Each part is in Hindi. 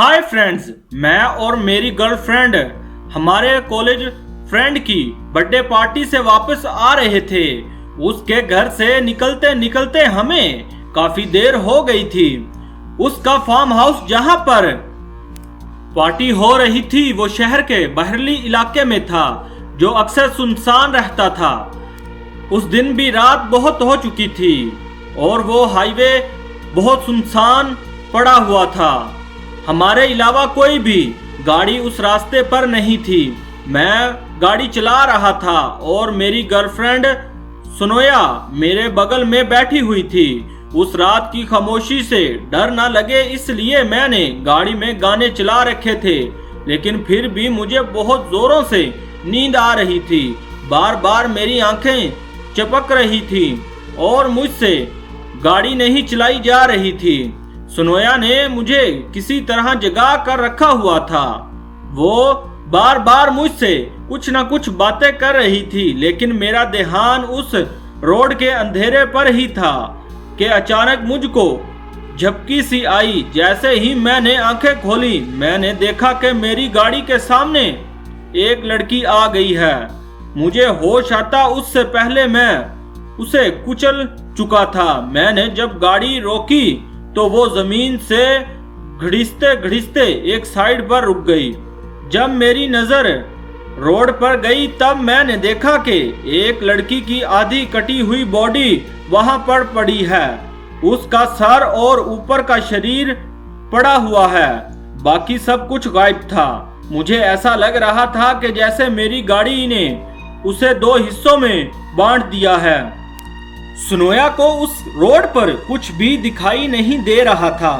हाय फ्रेंड्स, मैं और मेरी गर्लफ्रेंड हमारे कॉलेज फ्रेंड की बर्थडे पार्टी से वापस आ रहे थे। उसके घर से निकलते निकलते हमें काफी देर हो गई थी। उसका फार्म हाउस जहां पर पार्टी हो रही थी वो शहर के बाहरी इलाके में था, जो अक्सर सुनसान रहता था। उस दिन भी रात बहुत हो चुकी थी और वो हाईवे बहुत सुनसान पड़ा हुआ था। हमारे अलावा कोई भी गाड़ी उस रास्ते पर नहीं थी। मैं गाड़ी चला रहा था और मेरी गर्लफ्रेंड सुनोया मेरे बगल में बैठी हुई थी। उस रात की खामोशी से डर ना लगे इसलिए मैंने गाड़ी में गाने चला रखे थे, लेकिन फिर भी मुझे बहुत जोरों से नींद आ रही थी। बार बार मेरी आंखें चपक रही थी और मुझसे गाड़ी नहीं चलाई जा रही थी। सुनोया ने मुझे किसी तरह जगा कर रखा हुआ था। वो बार बार मुझसे कुछ न कुछ बातें कर रही थी, लेकिन मेरा ध्यान उस रोड के अंधेरे पर ही था कि अचानक मुझको झपकी सी आई। जैसे ही मैंने आंखें खोली, मैंने देखा कि मेरी गाड़ी के सामने एक लड़की आ गई है। मुझे होश आता उससे पहले मैं उसे कुचल चुका था। मैंने जब गाड़ी रोकी तो वो जमीन से घिसते घिसते एक साइड पर रुक गई। जब मेरी नजर रोड पर गई तब मैंने देखा कि एक लड़की की आधी कटी हुई बॉडी वहां पर पड़ी है। उसका सर और ऊपर का शरीर पड़ा हुआ है, बाकी सब कुछ गायब था। मुझे ऐसा लग रहा था कि जैसे मेरी गाड़ी ने उसे दो हिस्सों में बांट दिया है। सुनोया को उस रोड पर कुछ भी दिखाई नहीं दे रहा था।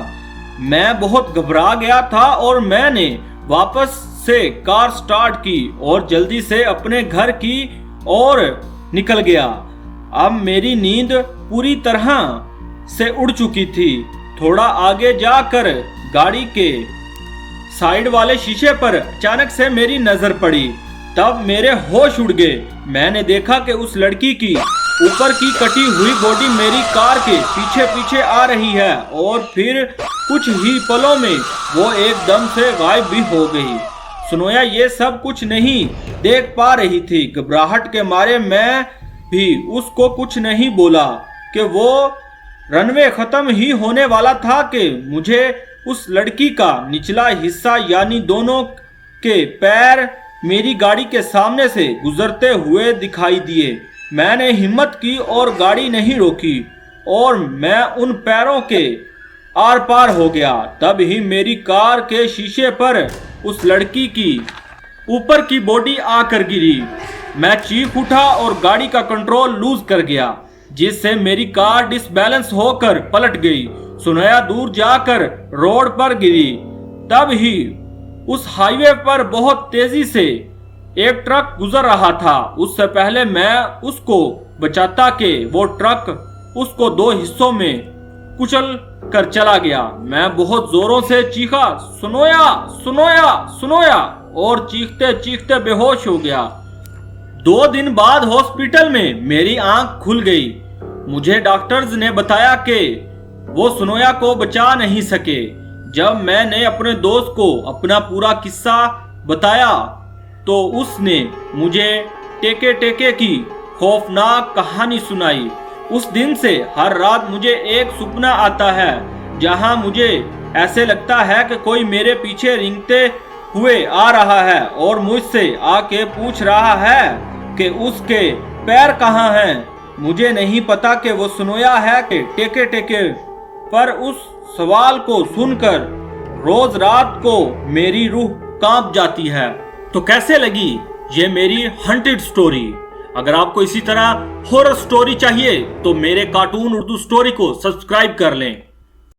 मैं बहुत घबरा गया था और मैंने वापस से कार स्टार्ट की और जल्दी से अपने घर की ओर निकल गया। अब मेरी नींद पूरी तरह से उड़ चुकी थी। थोड़ा आगे जाकर गाड़ी के साइड वाले शीशे पर अचानक से मेरी नजर पड़ी। तब मेरे होश उड़ गए। मैंने देखा कि उस लड़की की ऊपर की कटी हुई बॉडी मेरी कार के पीछे पीछे आ रही है और फिर कुछ ही पलों में वो एकदम से गायब भी हो गई। सुनोया ये सब कुछ नहीं देख पा रही थी। घबराहट के मारे मैं भी उसको कुछ नहीं बोला कि वो रनवे खत्म ही होने वाला था कि मुझे उस लड़की का निचला हिस्सा यानी दोनों के पैर मेरी गाड़ी के सामने से गुजरते हुए दिखाई दिए। मैंने हिम्मत की और गाड़ी नहीं रोकी और मैं उन पैरों के आर पार हो गया। तब ही मेरी कार के शीशे पर उस लड़की की ऊपर की बॉडी आकर गिरी। मैं चीख उठा और गाड़ी का कंट्रोल लूज कर गया, जिससे मेरी कार डिसबैलेंस होकर पलट गई। सुनोया दूर जाकर रोड पर गिरी। तब ही उस हाईवे पर बहुत तेजी से एक ट्रक गुजर रहा था। उससे पहले मैं उसको बचाता कि वो ट्रक उसको दो हिस्सों में कुचल कर चला गया। मैं बहुत जोरों से चीखा, सुनोया सुनोया सुनोया, और चीखते चीखते बेहोश हो गया। 2 दिन बाद हॉस्पिटल में मेरी आंख खुल गई। मुझे डॉक्टर्स ने बताया कि वो सुनोया को बचा नहीं सके। जब मैंने अपने दोस्त को अपना पूरा किस्सा बताया तो उसने मुझे टेके टेके की खौफनाक कहानी सुनाई। उस दिन से हर रात मुझे एक सपना आता है जहां मुझे ऐसे लगता है कि कोई मेरे पीछे रेंगते हुए आ रहा है और मुझसे आके पूछ रहा है कि उसके पैर कहाँ हैं। मुझे नहीं पता कि वो सुनोया है कि टेके टेके, पर उस सवाल को सुनकर रोज रात को मेरी रूह कांप जाती है। तो कैसे लगी ये मेरी हंटेड स्टोरी? अगर आपको इसी तरह हॉरर स्टोरी चाहिए तो मेरे कार्टून उर्दू स्टोरी को सब्सक्राइब कर लें।